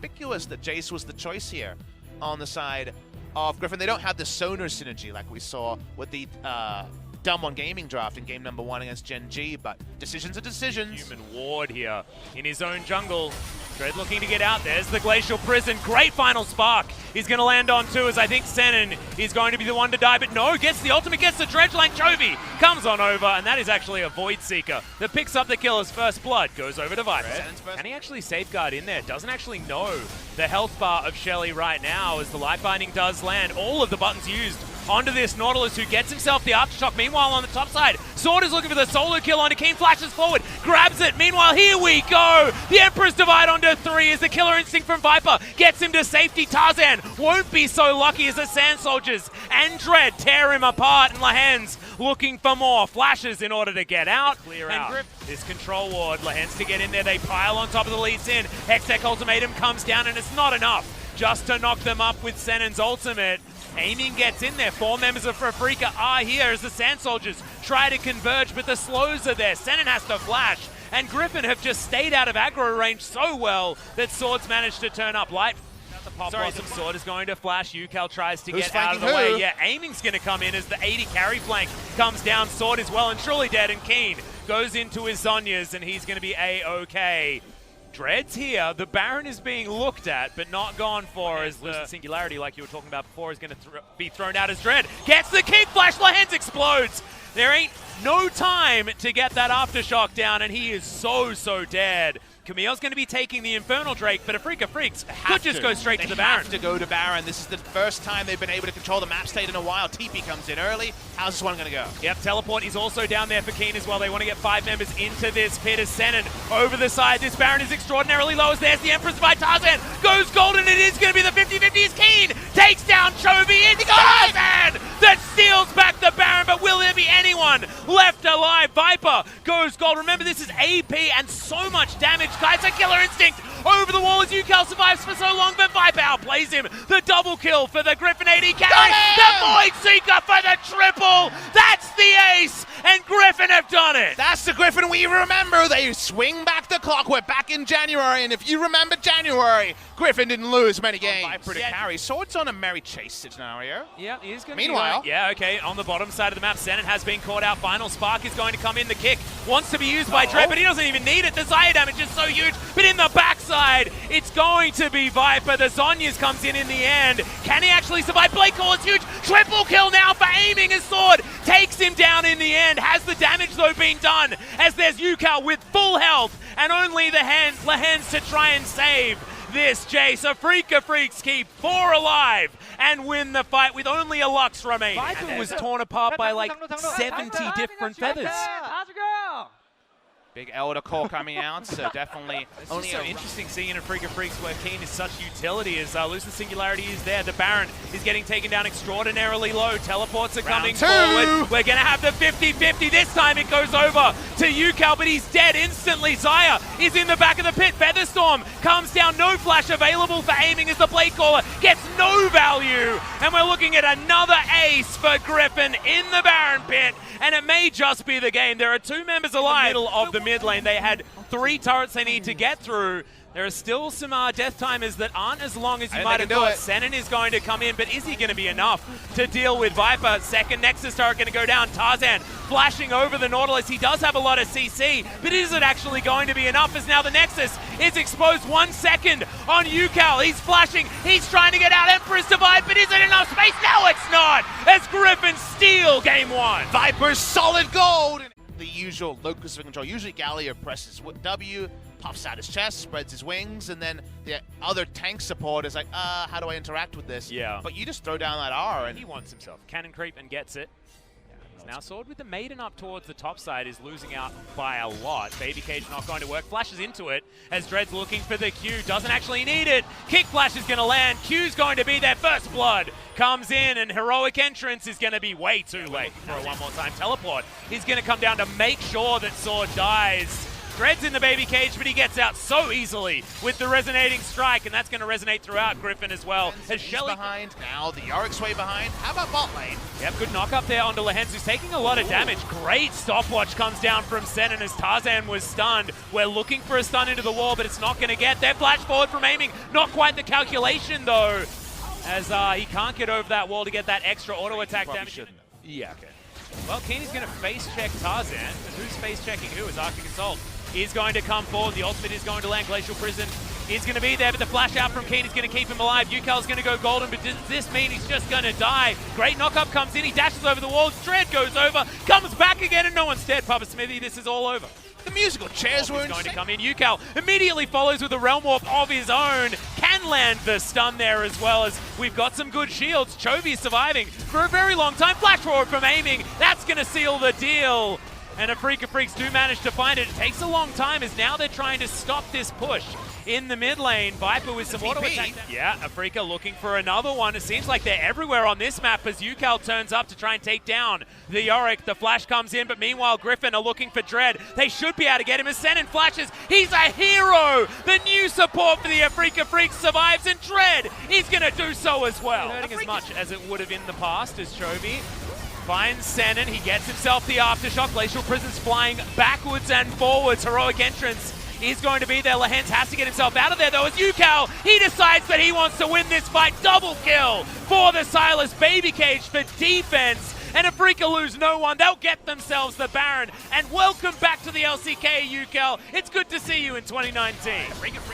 conspicuous that Jace was the choice here on the side of Griffin. They don't have the Sonar synergy like we saw with the Dumb on Gaming draft in game number 1 against Gen G, but decisions are decisions. Human ward here in his own jungle. Dread looking to get out. There's the Glacial Prison. Great final spark. He's going to land on 2 as I think Senin is going to be the one to die, but no, gets the ultimate, gets the Dredgeline. Chovy comes on over, and that is actually a Void Seeker that picks up the killer's first blood. Goes over to Viper. Can he actually safeguard in there? Doesn't actually know the health bar of Shelly right now as the Life Binding does land. All of the buttons used onto this Nautilus, who gets himself the Aftershock. Meanwhile, on the top side, Sword is looking for the solo kill onto Keen, flashes forward, grabs it. Meanwhile, here we go. The Emperor's Divide onto 3 as the Killer Instinct from Viper gets him to safety. Tarzan won't be so lucky as the Sand Soldiers and Dread tear him apart, and Lahens looking for more flashes in order to get out. Clear out. Grip this control ward. Lahens to get in there. They pile on top of the lead Sin. Hextech Ultimatum comes down, and it's not enough just to knock them up with Senin's ultimate. Aiming gets in there. 4 members of Afrika are here as the Sand Soldiers try to converge, but the slows are there. Senin has to flash, and Griffin have just stayed out of aggro range so well that Sword's managed to turn up. Light. Sorry, some Sword is going to flash. UcaL tries to get out of the way. Yeah, Aiming's going to come in as the 80 carry flank comes down. Sword is well and truly dead, and Keen goes into his Zhonya's, and he's going to be A-OK. Dread's here. The Baron is being looked at, but not gone for, as the Singularity, like you were talking about before, is going to be thrown out as Dread gets the kick flash. Lahens explodes. There ain't no time to get that Aftershock down, and he is so dead. Camille's going to be taking the Infernal Drake, but Afrika Freaks could just go straight to the Baron. They have to go to Baron. This is the first time they've been able to control the map state in a while. TP comes in early. How's this one going to go? Yep, Teleport is also down there for Keen as well. They want to get 5 members into this pit as Senin over the side. This Baron is extraordinarily low as there's the Empress by Tarzan. Goes golden. It is going to be the 50-50 as Keen takes down Chovy. It's Tarzan that steals back the Baron, but will there be anyone left alive? Viper goes gold. Remember, this is AP and so much damage. Kaiser Killer Instinct over the wall as UcaL survives for so long, but Viper outplays him. The double kill for the Griffin AD carry. The Void Seeker for the triple. That's the ace, and Griffin have done it. That's the Griffin we remember. They swing back the clock. We're back in January, and if you remember January, Griffin didn't lose many games. Viper to carry. Sword's on a merry chase scenario. Yeah, he's going to Meanwhile, yeah, okay, on the bottom side of the map, Senin has been caught out. Final Spark is going to come in. The kick wants to be used by Dread, but he doesn't even need it. The Xayah damage is so huge, but in the backside, it's going to be Viper. The Zhonya's comes in the end. Can he actually survive? Blade Call is huge. Triple kill now for Aiming as Sword takes him down in the end. Has the damage, though, been done? As there's UcaL with full health and only the Lahens to try and save this Jace. Afrika Freaks keep 4 alive and win the fight with only a Lux remaining. Viper was torn apart by like 70 different feathers. Big Elder Core coming out, so definitely only so interesting seeing Afrika Freaks where Keen is such utility as Lucid Singularity is there. The Baron is getting taken down extraordinarily low. Teleports are coming forward. We're going to have the 50-50. This time it goes over to UcaL, but he's dead instantly. Xayah is in the back of the pit. Featherstorm comes down. No flash available for Aiming as the Blade Caller gets no value. And we're looking at another ace for Griffin in the Baron pit. And it may just be the game. There are 2 members alive in the middle of the mid lane. They had 3 turrets they need to get through. There are still some death timers that aren't as long as you might have thought. Senin is going to come in, but is he going to be enough to deal with Viper? Second Nexus turret going to go down. Tarzan flashing over the Nautilus. He does have a lot of CC, but is it actually going to be enough as now the Nexus is exposed? 1 second on UcaL. He's flashing. He's trying to get out. Emperor's Divide, but is it enough space? No, it's not, as Griffin steal game 1. Viper's solid gold. The usual locus of control. Usually Gallia presses W, puffs out his chest, spreads his wings, and then the other tank support is like, how do I interact with this? Yeah. But you just throw down that R and he wants himself. Cannon creep and gets it. Now Sword with the Maiden up towards the top side is losing out by a lot. Baby Cage not going to work. Flashes into it as Dread's looking for the Q. Doesn't actually need it. Kick Flash is going to land. Q's going to be there. First Blood comes in, and Heroic Entrance is going to be way too late for a one more time. Teleport is going to come down to make sure that Sword dies. Dread's in the baby cage, but he gets out so easily with the resonating strike, and that's going to resonate throughout Griffin as well. As Shelly behind, now the Yorick's way behind. How about bot lane? Yep, good knock up there onto Lehens, who's taking a lot of damage. Great stopwatch comes down from Sen, and as Tarzan was stunned, we're looking for a stun into the wall, but it's not going to get there. Flash forward from aiming, not quite the calculation though, as he can't get over that wall to get that extra auto attack damage. Yeah, okay. Well, Keeney's going to face check Tarzan, but who's face checking who? Is Arctic Assault is going to come forward. The ultimate is going to land. Glacial Prison is going to be there, but the flash out from Keeney's going to keep him alive. UcaL's going to go golden, but does this mean he's just going to die? Great knock-up comes in. He dashes over the wall. Dread goes over, comes back again, and no one's dead. Papa Smithy, this is all over. The musical chairs were going to come in. UcaL immediately follows with a Realm Warp of his own. Can land the stun there as well, as we've got some good shields. Chovy surviving for a very long time. Flash forward from aiming. That's going to seal the deal. And Afrika Freaks do manage to find it. It takes a long time, as now they're trying to stop this push in the mid lane. Viper with some auto attack. Yeah, Afrika looking for another one. It seems like they're everywhere on this map as UcaL turns up to try and take down the Yorick. The flash comes in, but meanwhile Griffin are looking for Dread. They should be able to get him as Senin flashes. He's a hero! The new support for the Afrika Freaks survives, and Dread is going to do so as well. Hurting as much as it would have in the past as Chovy finds Senin. He gets himself the aftershock. Glacial Prison's flying backwards and forwards. Heroic entrance is going to be there. Lehens has to get himself out of there though, as UcaL, he decides that he wants to win this fight. Double kill for the Silas baby cage for defense. And Afrika lose no one. They'll get themselves the Baron. And welcome back to the LCK, UcaL. It's good to see you in 2019.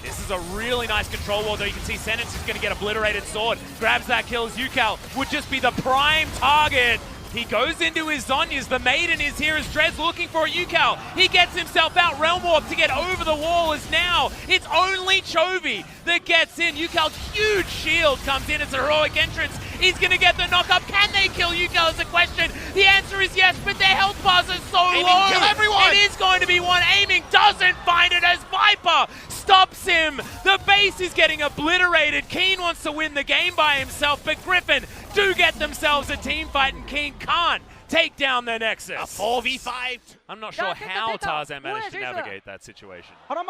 This is a really nice control wall, though. You can see Senence is going to get obliterated sword. Grabs that kill as UcaL would just be the prime target. He goes into his Zhonya's. The Maiden is here as Dread's looking for a UcaL. He gets himself out. Realm Warp to get over the wall, as now it's only Chovy that gets in. UcaL's huge shield comes in as a heroic entrance. He's going to get the knock up. Can they kill UcaL is the question. The answer is yes, but their health bars are so low. Kill everyone. It is going to be one. Aiming doesn't find it as Viper stops him. The base is getting obliterated. Keen wants to win the game by himself, but Griffin do get themselves a team fight, and Keen can't take down the Nexus. A 4v5. I'm not sure how Tarzan managed to navigate that situation. If you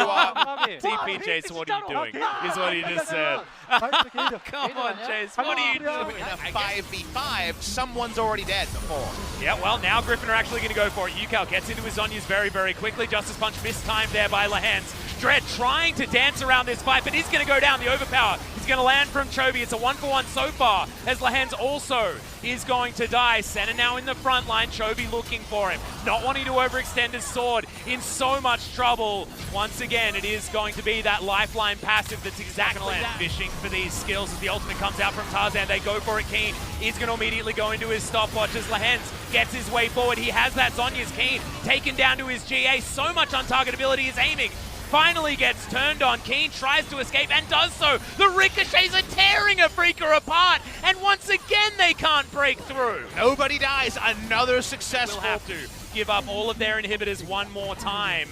are TP Chase, what are you doing? Is what he just said. Come on, Chase, what are you doing? In a 5v5, someone's already dead before. Yeah, well, now Griffin are actually going to go for it. UcaL gets into his Zhonya's very, very quickly. Justice Punch mistimed there by Lehens. Dread trying to dance around this fight, but he's going to go down. The overpower is going to land from Chovy. It's a 1-for-1 so far, as Lehens also is going to die. Senna now in the front line. Chovy looking for him, not wanting to overextend his sword, in so much trouble. Once again, it is going to be that lifeline passive that's exactly that. Fishing for these skills as the ultimate comes out from Tarzan. They go for it. Keen is going to immediately go into his stopwatch as Lehens gets his way forward. He has that Zhonya's. Keen taken down to his GA. So much untargetability is aiming. Finally gets turned on. Keen tries to escape and does so. The ricochets are tearing Afrika apart, and once again they can't break through. Nobody dies. Another successful. Will have to give up all of their inhibitors one more time.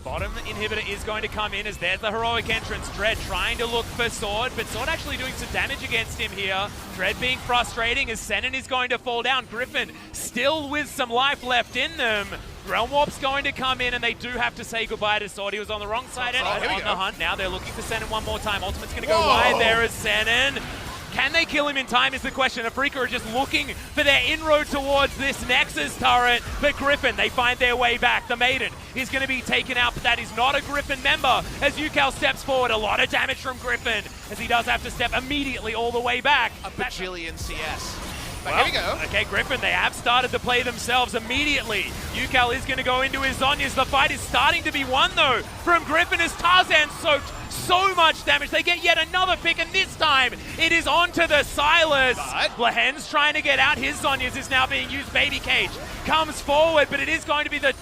Bottom inhibitor is going to come in as there's the heroic entrance. Dread trying to look for Sword, but Sword actually doing some damage against him here. Dread being frustrating as Senin is going to fall down. Griffin still with some life left in them. Realm Warp's going to come in, and they do have to say goodbye to Sword. He was on the wrong side and on the hunt. Now they're looking for Senin one more time. Ultimate's going to go wide there as Senin. Can they kill him in time is the question. Afrika are just looking for their inroad towards this Nexus turret. But Griffin, they find their way back. The Maiden is going to be taken out, but that is not a Griffin member. As UcaL steps forward, a lot of damage from Griffin, as he does have to step immediately all the way back. A bajillion CS. But well, here we go. Okay, Griffin, they have started to play themselves immediately. UcaL is going to go into his Zhonya's. The fight is starting to be won, though, from Griffin as Tarzan soaked so much damage. They get yet another pick, and this time it is onto the Silas. Lehens trying to get out. His Zhonya's is now being used. Baby Cage comes forward, but it is going to be the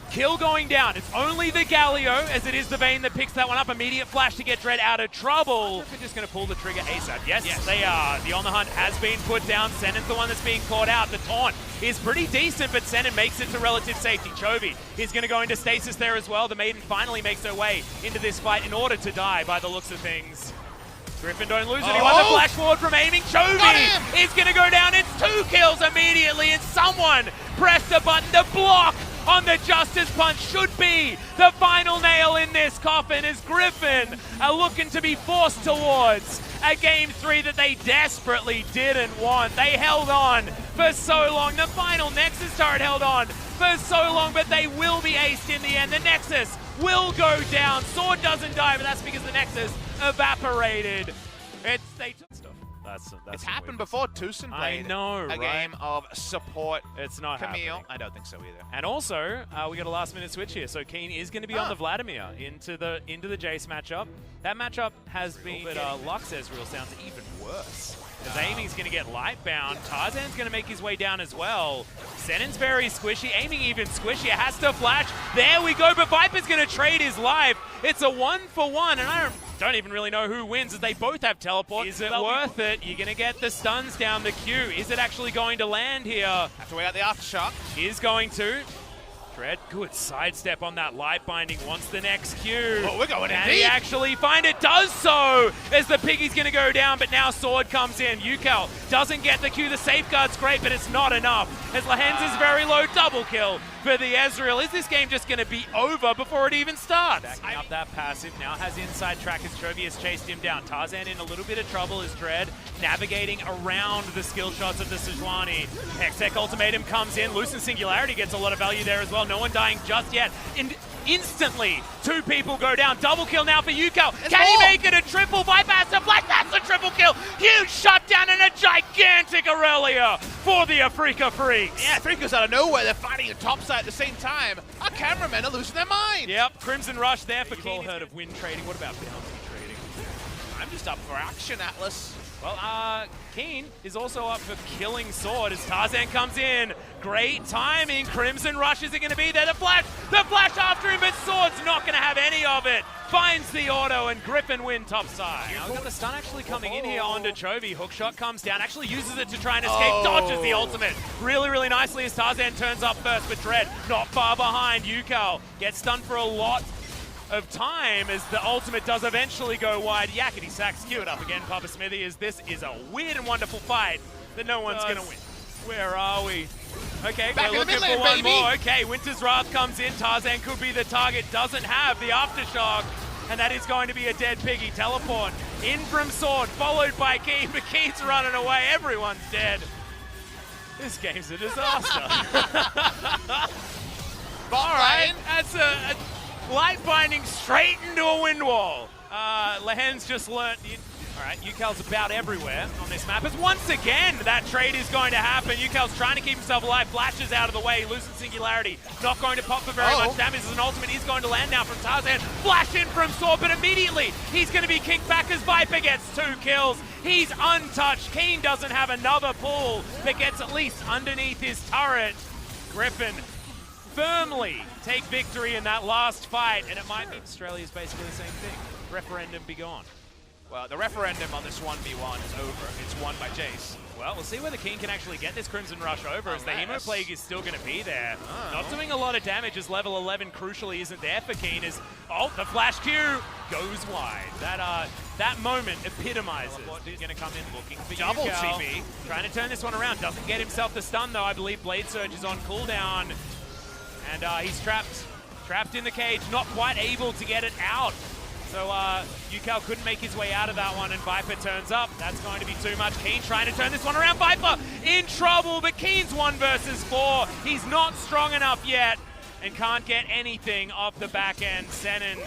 kill going down. It's only the Galio, as it is the Vayne that picks that one up. Immediate flash to get Dread out of trouble. They're just going to pull the trigger ASAP. Yes, they are. The On The Hunt has been put down. Senen's the one that's being caught out. The taunt is pretty decent, but Senen makes it to relative safety. Chovy is going to go into stasis there as well. The Maiden finally makes her way into this fight in order to die by the looks of things. Griffin don't lose it. He won the flash forward from aiming. Chovy is going to go down. It's 2 kills immediately, and someone pressed the button to block on the Justice Punch. Should be the final nail in this coffin as Griffin are looking to be forced towards a Game 3 that they desperately didn't want. They held on for so long. The final Nexus turret held on for so long, but they will be aced in the end. The Nexus will go down. Sword doesn't die, but that's because the Nexus evaporated. It's happened before. Tucson played a game of support. It's not Camille. happening. I don't think so either. And also, we got a last-minute switch here, so Keen is going to be on the Vladimir into the Jace matchup. That matchup has been, but Lux says real sounds even worse. As Aiming's going to get light-bound, Tarzan's going to make his way down as well. Sennin's very squishy, Aiming even squishy, has to flash. There we go, but Viper's going to trade his life. It's a 1-for-1, and I don't even really know who wins as they both have teleport. Is it worth it? You're going to get the stuns down the queue. Is it actually going to land here? Have to wait out the aftershock. Is going to. Dread, good sidestep on that light binding. Wants the next Q. Oh, we're going in Can deep. he actually find it? Does so as the piggy's going to go down, but now Sword comes in. UcaL doesn't get the Q. The safeguard's great, but it's not enough. As Lehens is very low, double kill for the Ezreal. Is this game just going to be over before it even starts? Backing up that passive, now has inside track as Chovy has chased him down. Tarzan in a little bit of trouble as Dread navigating around the skill shots of the Sejuani. Hextech Ultimatum comes in. Lucent Singularity gets a lot of value there as well. No one dying just yet. And instantly, two people go down. Double kill now for UcaL. Can he make it a triple? Viper has to flash. That's a triple kill. Huge shutdown and a gigantic Aurelia for the Afrika Freaks. Yeah, Afrika's out of nowhere. They're fighting the top side at the same time. Our cameramen are losing their mind. Yep, Crimson Rush there for Keen. You've all heard of win trading. What about bounty trading? I'm just up for action, Atlas. Well, Keen is also up for killing Sword as Tarzan comes in. Great timing. Crimson Rush isn't going to be there. The flash after him, but Sword's not going to have any of it. Finds the auto and Griffin win top side. Now we've got the stun actually coming in here onto Chovy. Hookshot comes down, actually uses it to try and escape, dodges the ultimate really, really nicely as Tarzan turns up first, but Dread not far behind. UcaL gets stunned for a lot of time as the ultimate does eventually go wide. Yakety Sax queue it up again, Papa Smithy, as this is a weird and wonderful fight that no one's going to win. Where are we? Okay, back we're looking for one more. Okay, Winter's Wrath comes in. Tarzan could be the target, doesn't have the aftershock, and that is going to be a dead piggy. Teleport in from Sword, followed by Keen, but Keen's running away. Everyone's dead. This game's a disaster. All right, that's a light binding straight into a wind wall. Lehens just learnt. All right, UcaL's about everywhere on this map. As once again, that trade is going to happen. UcaL's trying to keep himself alive. Flashes out of the way. Losing Singularity. Not going to pop for very much damage as an ultimate is going to land now from Tarzan. Flash in from Sword, but immediately he's going to be kicked back as Viper gets 2 kills. He's untouched. Keen doesn't have another pull, but gets at least underneath his turret. Griffin firmly take victory in that last fight, and it might be Australia's basically the same thing. Referendum be gone. Well, the referendum on this 1v1 is over. It's won by Jace. Well, we'll see whether Keen can actually get this Crimson Rush over, as the Hemo Plague is still going to be there. Not doing a lot of damage as level 11 crucially isn't there for Keen. As the flash Q goes wide. That moment epitomizes. He's going to come in looking for double UcaL. TP. Trying to turn this one around. Doesn't get himself the stun though. I believe Blade Surge is on cooldown. And he's trapped in the cage, not quite able to get it out. So UcaL couldn't make his way out of that one, and Viper turns up. That's going to be too much. Keen trying to turn this one around. Viper in trouble, but Keen's 1 versus 4. He's not strong enough yet and can't get anything off the back end. Sennin,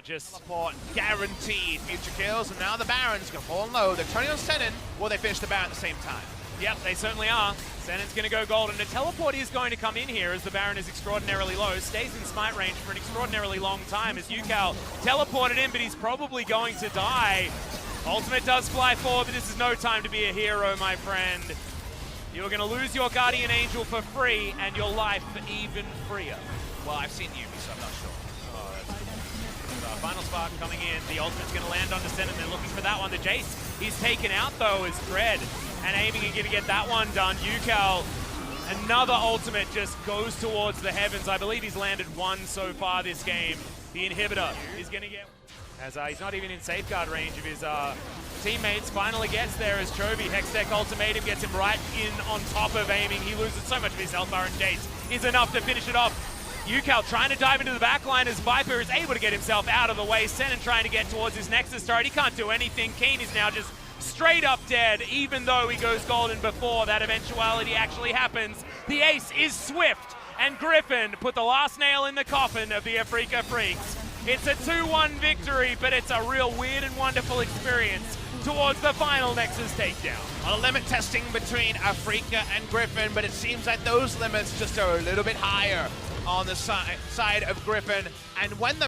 just support guaranteed future kills, and now the Baron's going to fall low. They're turning on Sennin. Will they finish the Baron at the same time? Yep, they certainly are. Sennin's going to go gold, and a teleport is going to come in here as the Baron is extraordinarily low. Stays in smite range for an extraordinarily long time as UcaL teleported in, but he's probably going to die. Ultimate does fly forward, but this is no time to be a hero, my friend. You're going to lose your Guardian Angel for free, and your life for even freer. Well, I've seen Yubi, so I'm not sure. Final Spark coming in. The ultimate's going to land on Sennin. They're looking for that one. The Jace, he's taken out, though, as Dread. And Aiming are going to get that one done. UcaL, another ultimate just goes towards the heavens. I believe he's landed 1 so far this game. The inhibitor is going to get... as he's not even in safeguard range of his teammates. Finally gets there as Chovy. Hextech ultimatum gets him right in on top of aiming. He loses so much of his health bar, and Jace is enough to finish it off. UcaL trying to dive into the backline as Viper is able to get himself out of the way. Senin trying to get towards his Nexus turret. He can't do anything. Keen is now just straight up dead, even though he goes golden before that eventuality actually happens. The ace is swift, and Griffin put the last nail in the coffin of the Afrika Freaks. It's a 2-1 victory, but it's a real weird and wonderful experience towards the final Nexus takedown. A limit testing between Afrika and Griffin, but it seems like those limits just are a little bit higher on the side of Griffin. And when the